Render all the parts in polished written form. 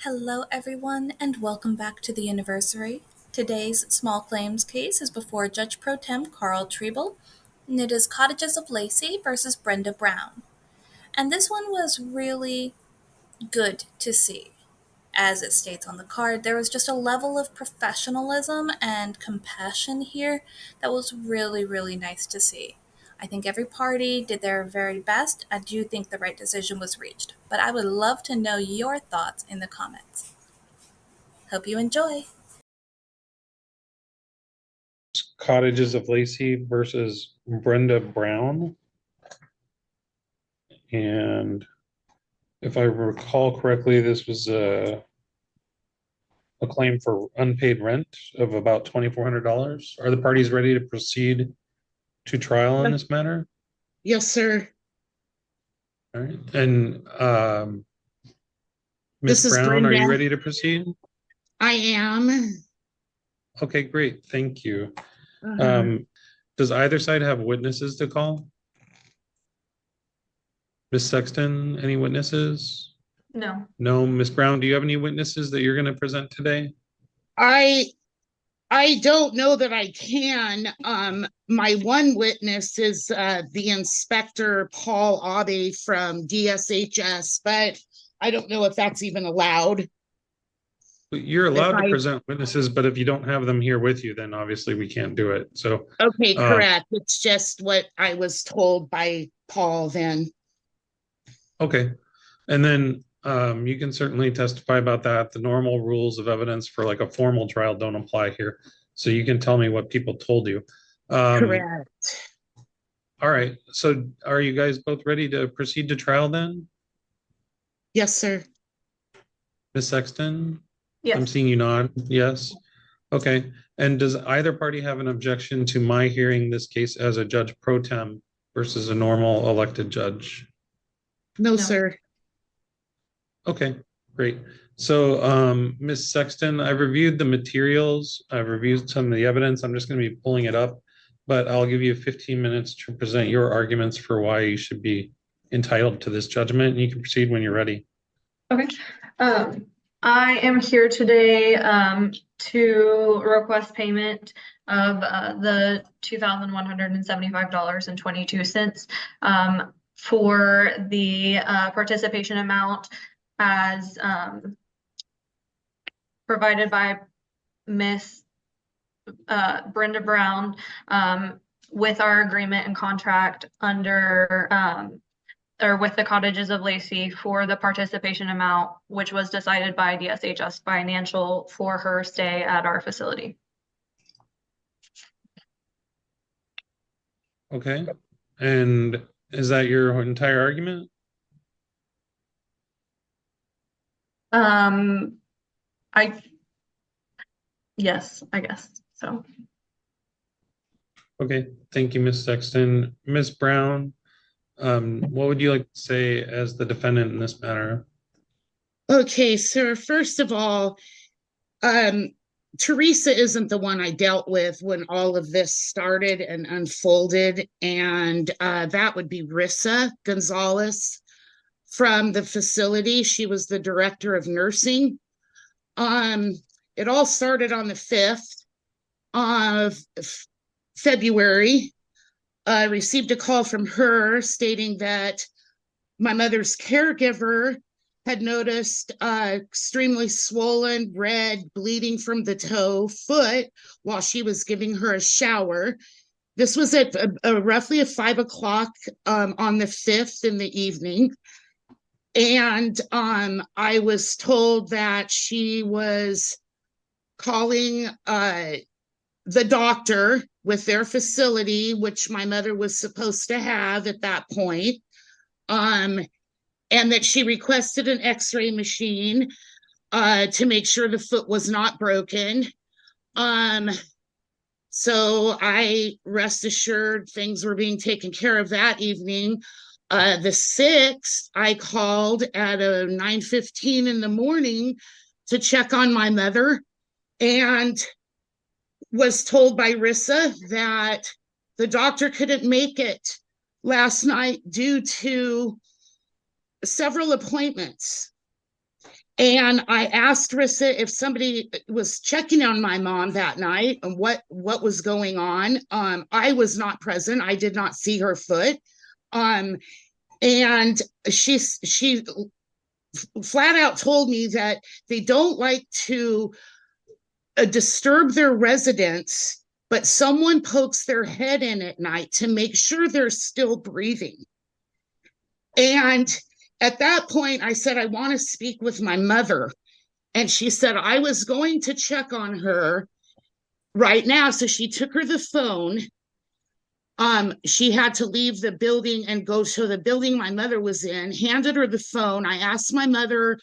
Hello, everyone, and welcome back to the.universary. Today's small claims case is before Judge Pro Tem Carl Treble, and it is Cottages of Lacey versus Brenda Brown. And this one was really good to see. As it states on the card, there was just a level of professionalism and compassion here that was really, really nice to see. I think every party did their very best. I do think the right decision was reached, but I would love to know your thoughts in the comments. Hope you enjoy. Cottages of Lacey versus Brenda Brown. And if I recall correctly, this was a claim for unpaid rent of about $2,400. Are the parties ready to proceed to trial on this matter? Yes, sir. All right. And This Ms. is Brown, are you Brenda. ready to proceed? I am. Okay, great. Thank you. Uh-huh. Does either side have witnesses to call? Ms. Sexton, any witnesses? No. No. Ms. Brown, do you have any witnesses that you're going to present today? I don't know that I can. My one witness is the inspector Paul Abe from DSHS, but I don't know if that's even allowed. You're allowed to present witnesses, but if you don't have them here with you, then obviously we can't do it. So okay, correct. It's just what I was told by Paul then. Okay. And then you can certainly testify about that. The normal rules of evidence for like a formal trial don't apply here. So you can tell me what people told you. Correct. All right. So are you guys both ready to proceed to trial then? Yes, sir. Ms. Sexton? Yes. I'm seeing you nod. Yes. Okay. And does either party have an objection to my hearing this case as a judge pro tem versus a normal elected judge? No, sir. Okay, great. So, Ms. Sexton, I've reviewed the materials. I've reviewed some of the evidence. I'm just going to be pulling it up, but I'll give you 15 minutes to present your arguments for why you should be entitled to this judgment, and you can proceed when you're ready. Okay. I am here today to request payment of the $2,175.22 for the participation amount as provided by Miss Brenda Brown with our agreement and contract under or with the Cottages of Lacey for the participation amount, which was decided by DSHS Financial for her stay at our facility. Okay. And is that your entire argument? Yes, I guess so. Okay, thank you, Ms. Sexton. Ms. Brown, what would you like to say as the defendant in this matter? Okay, sir. First of all, Teresa isn't the one I dealt with when all of this started and unfolded, and that would be Rissa Gonzalez from the facility. She was the director of nursing. It all started on the 5th of February. I received a call from her stating that my mother's caregiver had noticed extremely swollen, red, bleeding from the toe foot while she was giving her a shower. This was at roughly at 5 o'clock on the 5th in the evening. And I was told that she was calling the doctor with their facility, which my mother was supposed to have at that point, and that she requested an x-ray machine to make sure the foot was not broken. So I rest assured things were being taken care of that evening. The 6th, I called at 9:15 in the morning to check on my mother and was told by Rissa that the doctor couldn't make it last night due to several appointments. And I asked Rissa if somebody was checking on my mom that night and what was going on. I was not present. I did not see her foot. And she flat out told me that they don't like to disturb their residents, but someone pokes their head in at night to make sure they're still breathing. And at that point, I said, I want to speak with my mother. And she said, I was going to check on her right now. So she took her the phone. She had to leave the building and go to the building my mother was in, handed her the phone. I asked my mother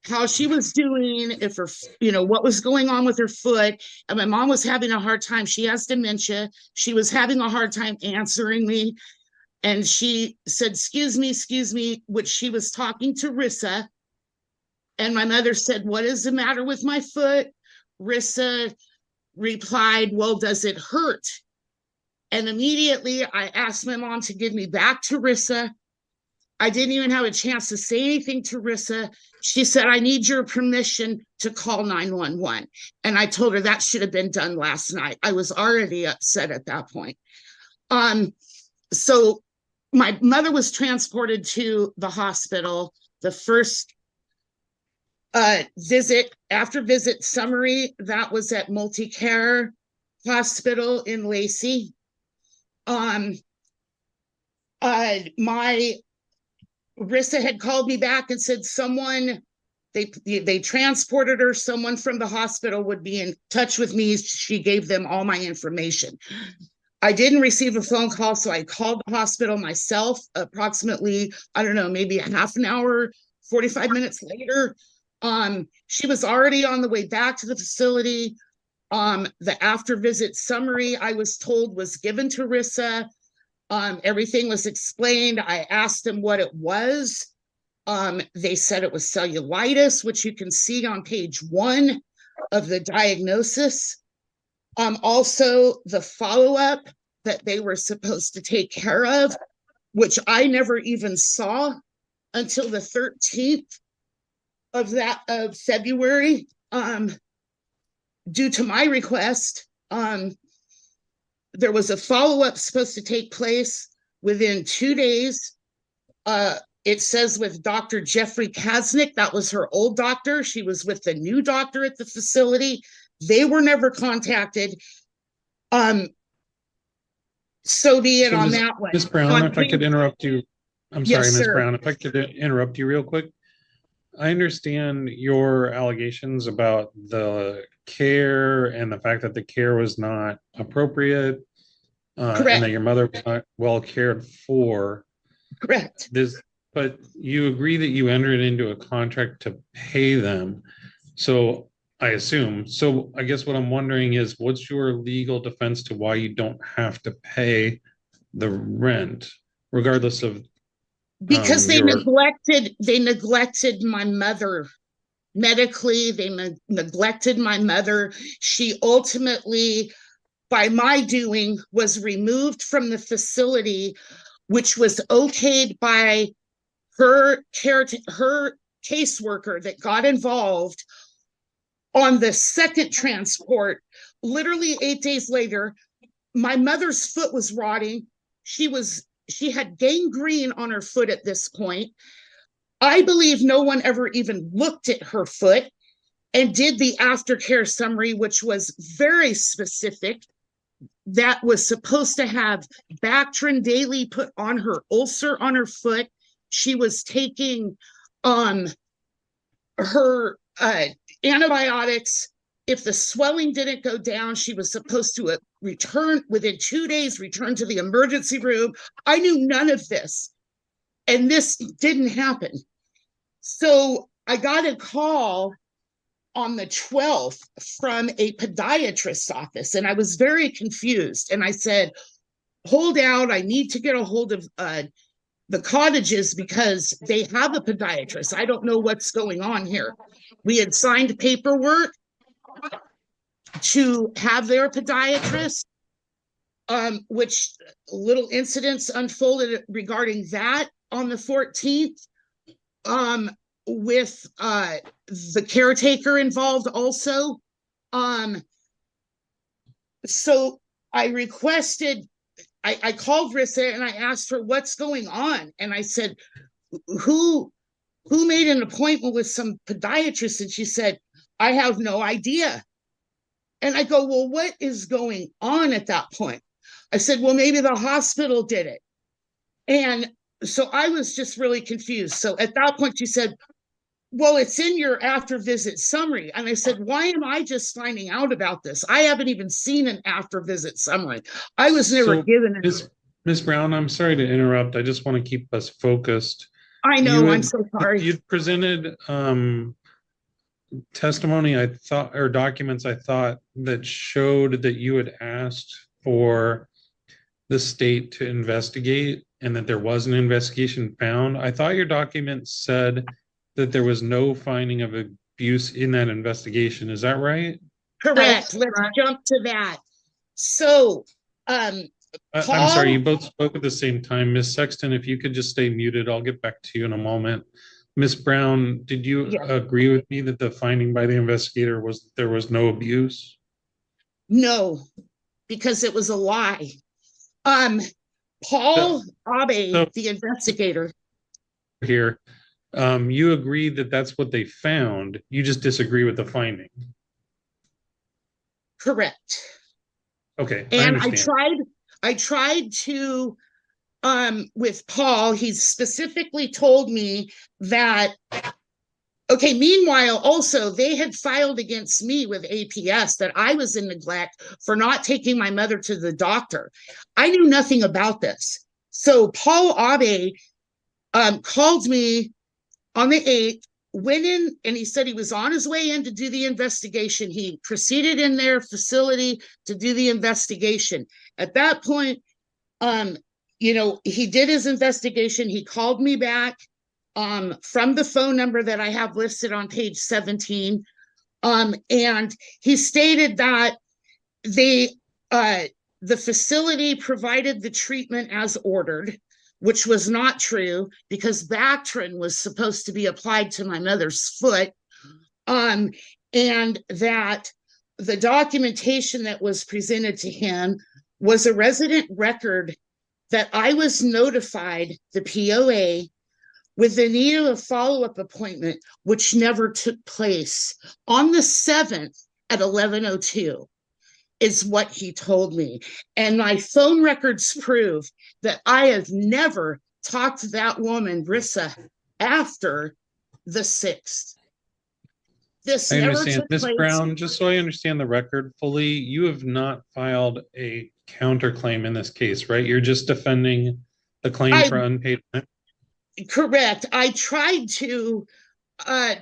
how she was doing, if her, what was going on with her foot. And my mom was having a hard time. She has dementia. She was having a hard time answering me. And she said, excuse me, which she was talking to Rissa. And my mother said, what is the matter with my foot? Rissa replied, well, does it hurt? And immediately I asked my mom to give me back to Rissa. I didn't even have a chance to say anything to Rissa. She said, I need your permission to call 911. And I told her that should have been done last night. I was already upset at that point. So my mother was transported to the hospital. The first visit summary, that was at Multicare Hospital in Lacey. My Rissa had called me back and said they transported her. Someone from the hospital would be in touch with me. She gave them all my information. I didn't receive a phone call, so I called the hospital myself approximately, I don't know, maybe a half an hour, 45 minutes later. She was already on the way back to the facility. The after visit summary, I was told, was given to Rissa. Everything was explained. I asked them what it was. They said it was cellulitis, which you can see on page 1 of the diagnosis. Also, the follow-up that they were supposed to take care of, which I never even saw until the 13th of February, due to my request. There was a follow-up supposed to take place within 2 days. It says with Dr. Jeffrey Kasnick, that was her old doctor. She was with the new doctor at the facility. They were never contacted. So be it on that one. Ms. Brown, if I could interrupt you. I'm sorry, Yes, Ms. sir. Brown, if I could interrupt you real quick. I understand your allegations about the care and the fact that the care was not appropriate, and that your mother was not well cared for. Correct. But you agree that you entered into a contract to pay them. So I assume. So I guess what I'm wondering is, what's your legal defense to why you don't have to pay the rent, regardless of because they neglected my mother medically. They neglected my mother. She ultimately, by my doing, was removed from the facility, which was okayed by her caseworker that got involved on the second transport. Literally 8 days later, my mother's foot was rotting. She had gangrene on her foot at this point. I believe no one ever even looked at her foot and did the aftercare summary, which was very specific. That was supposed to have Bactrin daily put on her ulcer on her foot. She was taking her antibiotics. If the swelling didn't go down, she was supposed to return within 2 days, return to the emergency room. I knew none of this, and this didn't happen. So I got a call on the 12th from a podiatrist's office, and I was very confused. And I said, hold out, I need to get a hold of the cottages because they have a podiatrist. I don't know what's going on here. We had signed paperwork to have their podiatrist, which little incidents unfolded regarding that on the 14th. with the caretaker involved also. So I requested, I called Rissa and I asked her what's going on. And I said, who made an appointment with some podiatrist? And she said, I have no idea. And I go, well, what is going on at that point? I said, well, maybe the hospital did it. And so I was just really confused. So at that point, she said, well, it's in your after visit summary. And I said, why am I just finding out about this? I haven't even seen an after visit summary. I was never given it. Ms. Brown, I'm sorry to interrupt. I just want to keep us focused. I know, I'm so sorry. You'd presented testimony, I thought, or documents, I thought, that showed that you had asked for the state to investigate and that there was an investigation found. I thought your document said that there was no finding of abuse in that investigation. Is that right? Correct. Let's jump to that. So, I'm Paul? sorry, you both spoke at the same time. Ms. Sexton, if you could just stay muted, I'll get back to you in a moment. Ms. Brown, did you agree with me that the finding by the investigator was that there was no abuse? No, because it was a lie. Paul Abe, the investigator. Here, you agree that that's what they found. You just disagree with the finding. Correct. Okay. And I tried to, with Paul, he specifically told me that, okay, meanwhile, also, they had filed against me with APS that I was in neglect for not taking my mother to the doctor. I knew nothing about this. So Paul Abe called me on the 8th, went in, and he said he was on his way in to do the investigation. He proceeded in their facility to do the investigation. At that point, he did his investigation. He called me back from the phone number that I have listed on page 17. And he stated that the facility provided the treatment as ordered, which was not true because Bactrin was supposed to be applied to my mother's foot, and that the documentation that was presented to him was a resident record that I was notified, the POA, with the need of a follow-up appointment, which never took place, on the 7th at 11:02. Is what he told me. And my phone records prove that I have never talked to that woman, Rissa, after the 6th. This I never understand. took Ms. place. Brown, just so I understand the record fully, you have not filed a counterclaim in this case, right? You're just defending the claim for unpaid rent? Correct. I tried to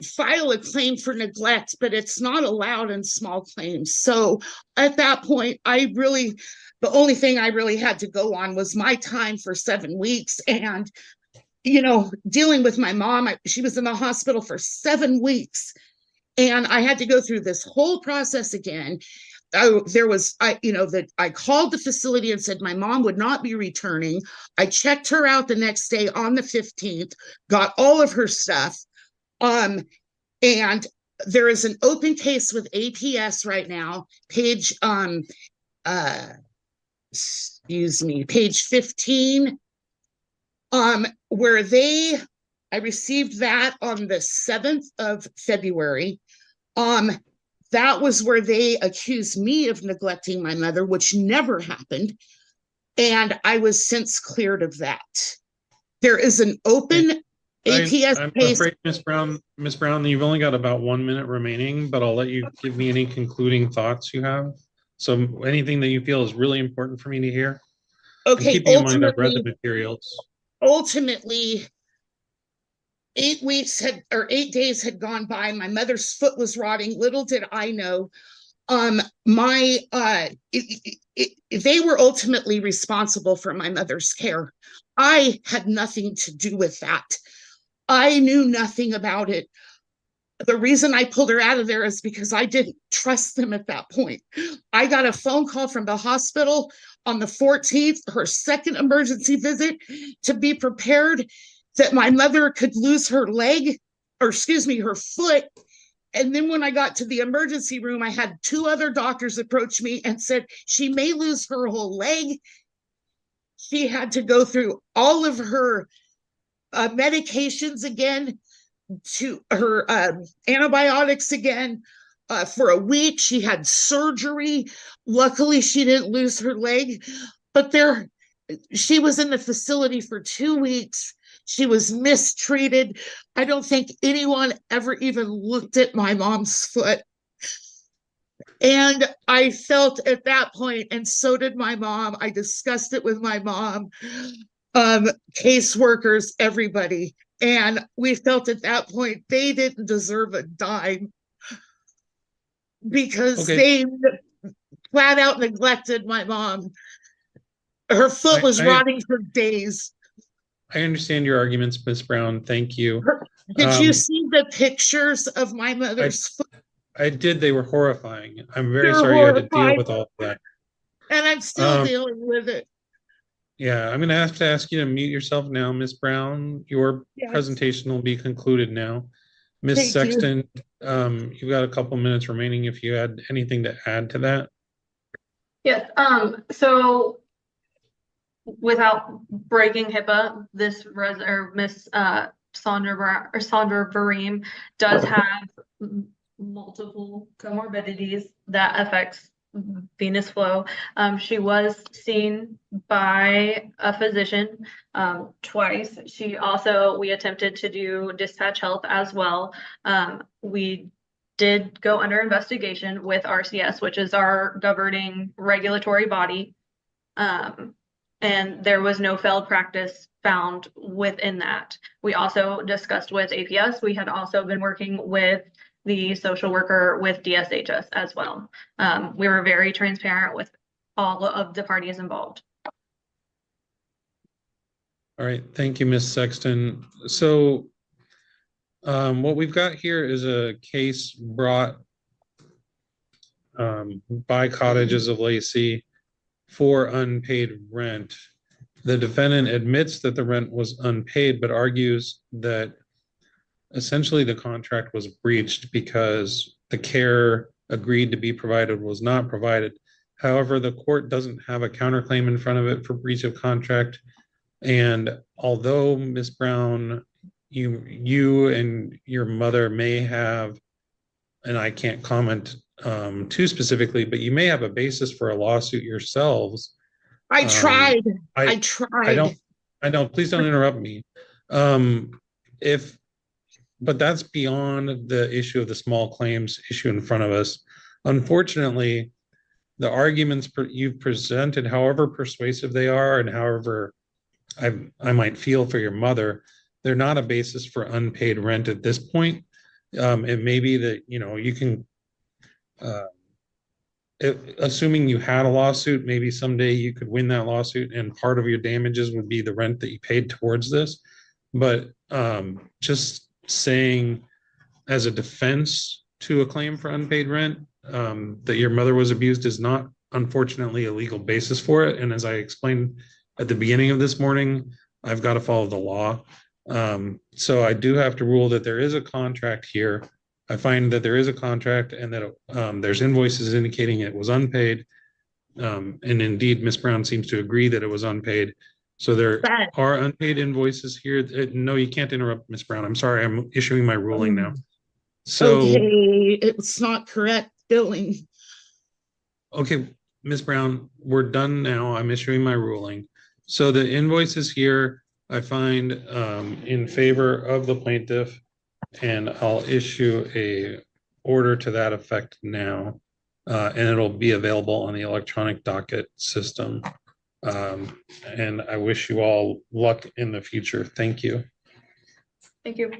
file a claim for neglect, but it's not allowed in small claims. So at that point, the only thing I really had to go on was my time for 7 weeks. And, dealing with my mom, she was in the hospital for 7 weeks. And I had to go through this whole process again. I called the facility and said my mom would not be returning. I checked her out the next day on the 15th, got all of her stuff. And there is an open case with APS right now, page 15, where I received that on the 7th of February. That was where they accused me of neglecting my mother, which never happened. And I was since cleared of that. There is an open APS I'm case. afraid, Ms. Brown, you've only got about 1 minute remaining, but I'll let you give me any concluding thoughts you have. So anything that you feel is really important for me to hear. Okay, keeping in mind I've read the materials. Ultimately, 8 days had gone by. My mother's foot was rotting. Little did I know. They were ultimately responsible for my mother's care. I had nothing to do with that. I knew nothing about it. The reason I pulled her out of there is because I didn't trust them at that point. I got a phone call from the hospital on the 14th, her second emergency visit, to be prepared that my mother could lose her leg or excuse me, her foot. And then when I got to the emergency room, I had 2 other doctors approach me and said she may lose her whole leg. She had to go through all of her medications again, to her antibiotics again. For a week, she had surgery. Luckily, she didn't lose her leg, but she was in the facility for 2 weeks. She was mistreated. I don't think anyone ever even looked at my mom's foot. And I felt at that point, and so did my mom. I discussed it with my mom, caseworkers, everybody. And we felt at that point they didn't deserve a dime because they flat out neglected my mom. Her foot was rotting for days. I understand your arguments, Miss Brown. Thank you. Did you see the pictures of my mother's foot? I did. They were horrifying. I'm very They're sorry you had to deal horrifying. with all of that. And I'm still dealing with it. Yeah, I'm going to have to ask you to mute yourself now, Miss Brown. Your Yes. presentation will be concluded now. Miss Thank you. Sexton, you've got a couple minutes remaining if you had anything to add to that. Yes, so without breaking HIPAA, this Miss Sandra Bareem does have multiple comorbidities that affects venous flow. She was seen by a physician twice. We attempted to do dispatch health as well. We did go under investigation with RCS, which is our governing regulatory body. And there was no failed practice found within that. We also discussed with APS. We had also been working with the social worker with DSHS as well. We were very transparent with all of the parties involved. All right, thank you, Miss Sexton. So what we've got here is a case brought by Cottages of Lacey for unpaid rent. The defendant admits that the rent was unpaid, but argues that essentially the contract was breached because the care agreed to be provided was not provided. However, the court doesn't have a counterclaim in front of it for breach of contract. And although Ms. Brown, you and your mother may have, and I can't comment too specifically, but you may have a basis for a lawsuit yourselves. I tried. I don't, please don't interrupt me. But that's beyond the issue of the small claims issue in front of us. Unfortunately, the arguments you've presented, however persuasive they are and however I might feel for your mother, they're not a basis for unpaid rent at this point. It may be that, you can, assuming you had a lawsuit, maybe someday you could win that lawsuit and part of your damages would be the rent that you paid towards this. But just saying as a defense to a claim for unpaid rent that your mother was abused is not, unfortunately, a legal basis for it. And as I explained at the beginning of this morning, I've got to follow the law. So I do have to rule that there is a contract here. I find that there is a contract and that there's invoices indicating it was unpaid. And indeed, Ms. Brown seems to agree that it was unpaid. So there are unpaid invoices here. No, you can't interrupt, Ms. Brown. I'm sorry, I'm issuing my ruling now. So okay, it's not correct billing. Okay, Ms. Brown, we're done now. I'm issuing my ruling. So the invoices here I find in favor of the plaintiff, and I'll issue a order to that effect now, and it'll be available on the electronic docket system. And I wish you all luck in the future. Thank you. Thank you.